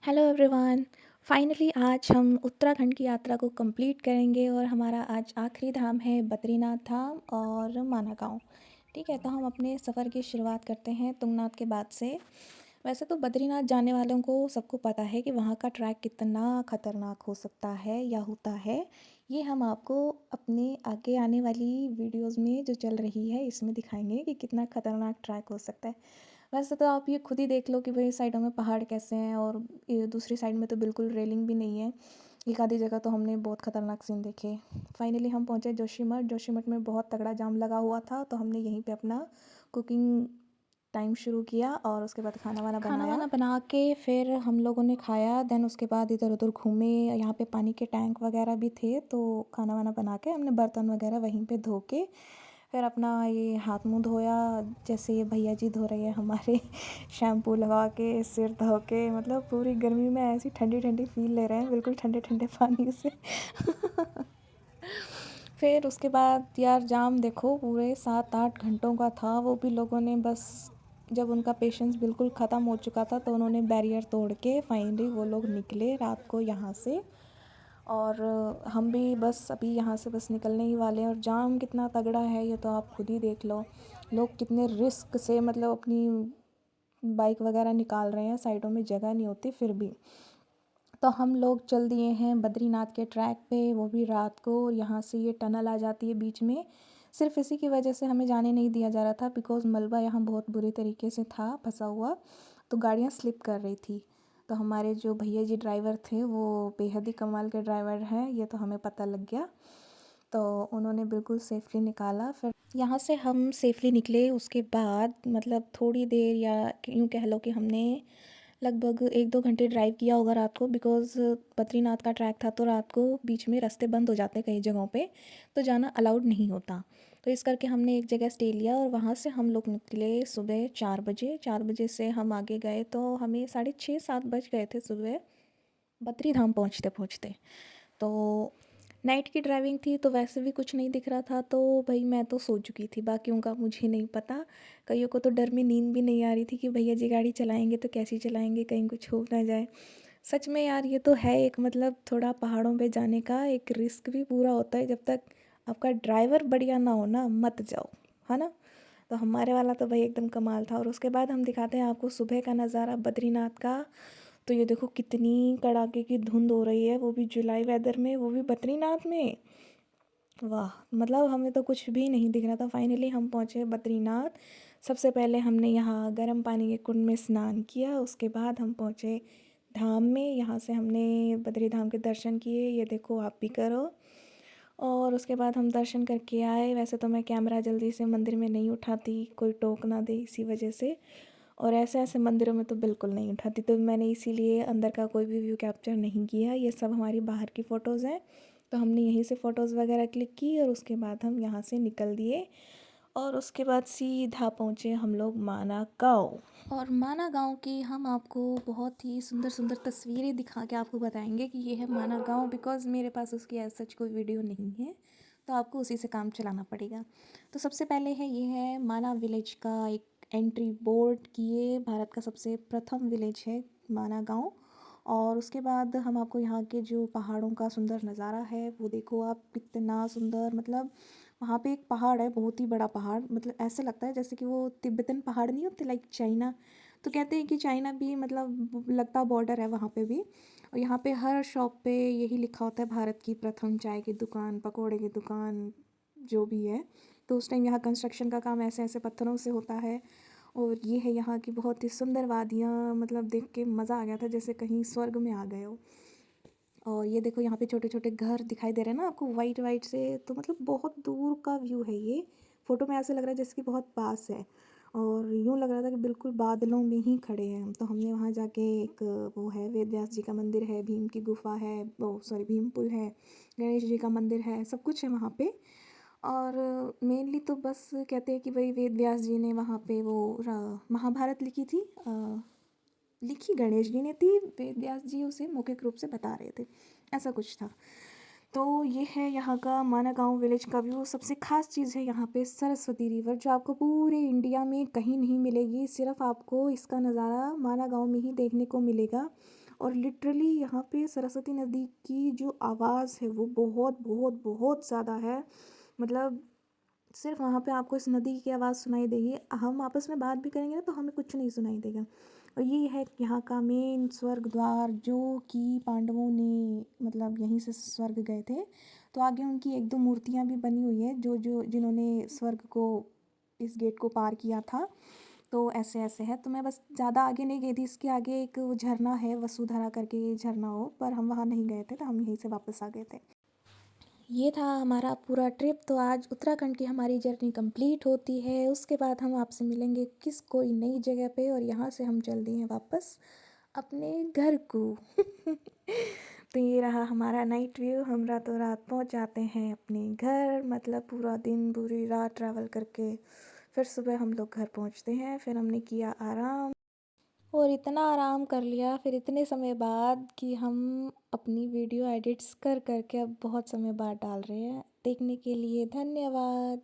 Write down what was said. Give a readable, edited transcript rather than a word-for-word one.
Hello everyone. Finally आज हम उत्तराखंड की यात्रा को कंप्लीट करेंगे और हमारा आज आखिरी धाम है बद्रीनाथ धाम और माना गाँव। ठीक है, तो हम अपने सफ़र की शुरुआत करते हैं तुंगनाथ के बाद से। वैसे तो बद्रीनाथ जाने वालों को सबको पता है कि वहाँ का ट्रैक कितना ख़तरनाक हो सकता है या होता है। ये हम आपको अपने आगे आने वाली वीडियोस में जो चल रही है इसमें दिखाएंगे कि कितना ख़तरनाक ट्रैक हो सकता है। वैसे तो आप ये खुद ही देख लो कि भाई साइडों में पहाड़ कैसे हैं, और ये दूसरी साइड में तो बिल्कुल रेलिंग भी नहीं है। एक आधी जगह तो हमने बहुत ख़तरनाक सीन देखे। फाइनली हम पहुँचे जोशीमठ। जोशीमठ में बहुत तगड़ा जाम लगा हुआ था, तो हमने यहीं पे अपना कुकिंग टाइम शुरू किया और उसके बाद खाना वाना बना के फिर हम लोगों ने खाया। देन उसके बाद इधर उधर घूमे। यहाँ पे पानी के टैंक वगैरह भी थे, तो खाना वाना बना के हमने बर्तन वगैरह वहीं पे धो के फिर अपना ये हाथ मुंह धोया। जैसे ये भैया जी धो रहे हैं हमारे शैम्पू लगा के सिर धो के, मतलब पूरी गर्मी में ऐसी ठंडी ठंडी फील ले रहे हैं बिल्कुल ठंडे ठंडे पानी से। फिर उसके बाद यार जाम देखो पूरे 7-8 घंटों का था। वो भी लोगों ने बस जब उनका पेशेंस बिल्कुल ख़त्म हो चुका था तो उन्होंने बैरियर तोड़ के फाइनली वो लोग निकले रात को यहाँ से। और हम भी बस अभी यहाँ से बस निकलने ही वाले हैं। और जाम कितना तगड़ा है ये तो आप खुद ही देख लो। लोग कितने रिस्क से मतलब अपनी बाइक वगैरह निकाल रहे हैं, साइडों में जगह नहीं होती फिर भी। तो हम लोग चल दिए हैं बद्रीनाथ के ट्रैक पे, वो भी रात को। और यहाँ से ये टनल आ जाती है बीच में। सिर्फ इसी की वजह से हमें जाने नहीं दिया जा रहा था, बिकॉज़ मलबा यहाँ बहुत बुरे तरीके से था फंसा हुआ, तो गाड़ियाँ स्लिप कर रही थी। तो हमारे जो भैया जी ड्राइवर थे वो बेहद ही कमाल के ड्राइवर हैं, ये तो हमें पता लग गया। तो उन्होंने बिल्कुल सेफ़ली निकाला। फिर यहाँ से हम सेफ़ली निकले। उसके बाद मतलब थोड़ी देर या यूँ कह लो कि हमने लगभग 1-2 घंटे ड्राइव किया होगा रात को, बिकॉज़ बद्रीनाथ का ट्रैक था तो रात को बीच में रास्ते बंद हो जाते हैं कई जगहों पे, तो जाना अलाउड नहीं होता। तो इस करके हमने एक जगह स्टे लिया और वहाँ से हम लोग निकले सुबह 4 बजे। 4 बजे से हम आगे गए तो हमें 6:30-7 बज गए थे सुबह बद्री धाम पहुँचते पहुँचते। तो नाइट की ड्राइविंग थी तो वैसे भी कुछ नहीं दिख रहा था, तो भाई मैं तो सो चुकी थी, बाकियों का मुझे नहीं पता। कईयों को तो डर में नींद भी नहीं आ रही थी कि भैया जी गाड़ी चलाएंगे तो कैसी चलाएंगे, कहीं कुछ हो ना जाए। सच में यार ये तो है एक मतलब थोड़ा पहाड़ों पे जाने का एक रिस्क भी पूरा होता है। जब तक आपका ड्राइवर बढ़िया ना हो ना मत जाओ, है ना। तो हमारे वाला तो भाई एकदम कमाल था। और उसके बाद हम दिखाते हैं आपको सुबह का नज़ारा बद्रीनाथ का। तो ये देखो कितनी कड़ाके की धुंध हो रही है, वो भी जुलाई वेदर में, वो भी बद्रीनाथ में। वाह, मतलब हमें तो कुछ भी नहीं दिख रहा था। फाइनली हम पहुँचे बद्रीनाथ। सबसे पहले हमने यहाँ गर्म पानी के कुंड में स्नान किया। उसके बाद हम पहुँचे धाम में। यहाँ से हमने बद्री धाम के दर्शन किए, ये देखो आप भी करो। और उसके बाद हम दर्शन करके आए। वैसे तो मैं कैमरा जल्दी से मंदिर में नहीं उठाती, कोई टोक ना दे इसी वजह से। और ऐसे ऐसे मंदिरों में तो बिल्कुल नहीं उठाती, तो मैंने इसीलिए अंदर का कोई भी व्यू कैप्चर नहीं किया। ये सब हमारी बाहर की फ़ोटोज़ हैं, तो हमने यहीं से फ़ोटोज़ वगैरह क्लिक की और उसके बाद हम यहाँ से निकल दिए। और उसके बाद सीधा पहुँचे हम लोग माना गाँव। और माना गाँव की हम आपको बहुत ही सुंदर सुंदर तस्वीरें दिखा के आपको बताएंगे कि ये है माना गाँव, बिकॉज़ मेरे पास उसकी एज सच कोई वीडियो नहीं है, तो आपको उसी से काम चलाना पड़ेगा। तो सबसे पहले है ये है माना विलेज का एक एंट्री बोर्ड कि ये भारत का सबसे प्रथम विलेज है माना गाँव। और उसके बाद हम आपको यहाँ के जो पहाड़ों का सुंदर नज़ारा है वो देखो आप, कितना सुंदर। मतलब वहाँ पे एक पहाड़ है, बहुत ही बड़ा पहाड़, मतलब ऐसे लगता है जैसे कि वो तिब्बतन पहाड़ नहीं होते लाइक चाइना। तो कहते हैं कि चाइना भी मतलब लगता बॉर्डर है वहाँ पे भी। और यहाँ पे हर शॉप पे यही लिखा होता है भारत की प्रथम चाय की दुकान, पकोड़े की दुकान, जो भी है। तो उस टाइम यहाँ कंस्ट्रक्शन का काम ऐसे ऐसे पत्थरों से होता है। और ये है यहाँ की बहुत ही सुंदर वादियाँ, मतलब देख के मज़ा आ गया था जैसे कहीं स्वर्ग में आ गए हो। और ये देखो यहाँ पे छोटे छोटे घर दिखाई दे रहे हैं ना आपको, वाइट वाइट से, तो मतलब बहुत दूर का व्यू है ये। फ़ोटो में ऐसे लग रहा है जैसे कि बहुत पास है, और यूँ लग रहा था कि बिल्कुल बादलों में ही खड़े हैं हम। तो हमने वहाँ जाके एक वो है वेद व्यास जी का मंदिर है, भीम की गुफ़ा है, वो सॉरी भीम पुल है, गणेश जी का मंदिर है, सब कुछ है वहाँ पे। और मेनली तो बस कहते हैं कि भाई वेद व्यास जी ने वहाँ पे वो महाभारत लिखी थी, लिखी गणेश जी ने थी, वेद व्यास जी उसे मौखिक रूप से बता रहे थे, ऐसा कुछ था। तो ये है यहाँ का माना गाँव विलेज का व्यू। सबसे ख़ास चीज़ है यहाँ पे सरस्वती रिवर, जो आपको पूरे इंडिया में कहीं नहीं मिलेगी, सिर्फ आपको इसका नज़ारा माना गाँव में ही देखने को मिलेगा। और लिटरली यहाँ पे सरस्वती नदी की जो आवाज़ है वो बहुत बहुत बहुत ज़्यादा है। मतलब सिर्फ वहाँ पे आपको इस नदी की आवाज़ सुनाई देगी। हम आपस में बात भी करेंगे ना तो हमें कुछ नहीं सुनाई देगा। और ये है यहाँ का मेन स्वर्ग द्वार, जो कि पांडवों ने मतलब यहीं से स्वर्ग गए थे। तो आगे उनकी एक दो मूर्तियाँ भी बनी हुई है, जो जो जिन्होंने स्वर्ग को, इस गेट को पार किया था। तो ऐसे ऐसे है। तो मैं बस ज़्यादा आगे नहीं गई थी। इसके आगे एक वो झरना है, वसुधारा करके झरना हो, पर हम वहाँ नहीं गए थे, तो हम यहीं से वापस आ गए थे। ये था हमारा पूरा ट्रिप। तो आज उत्तराखंड की हमारी जर्नी कंप्लीट होती है। उसके बाद हम आपसे मिलेंगे कोई नई जगह पे, और यहाँ से हम चल दिए हैं वापस अपने घर को। तो ये रहा हमारा नाइट व्यू। हम रातों रात पहुँच जाते हैं अपने घर, मतलब पूरा दिन पूरी रात ट्रैवल करके फिर सुबह हम लोग घर पहुँचते हैं। फिर हमने किया आराम, और इतना आराम कर लिया फिर इतने समय बाद कि हम अपनी वीडियो एडिट्स कर करके अब बहुत समय बाद डाल रहे हैं। देखने के लिए धन्यवाद।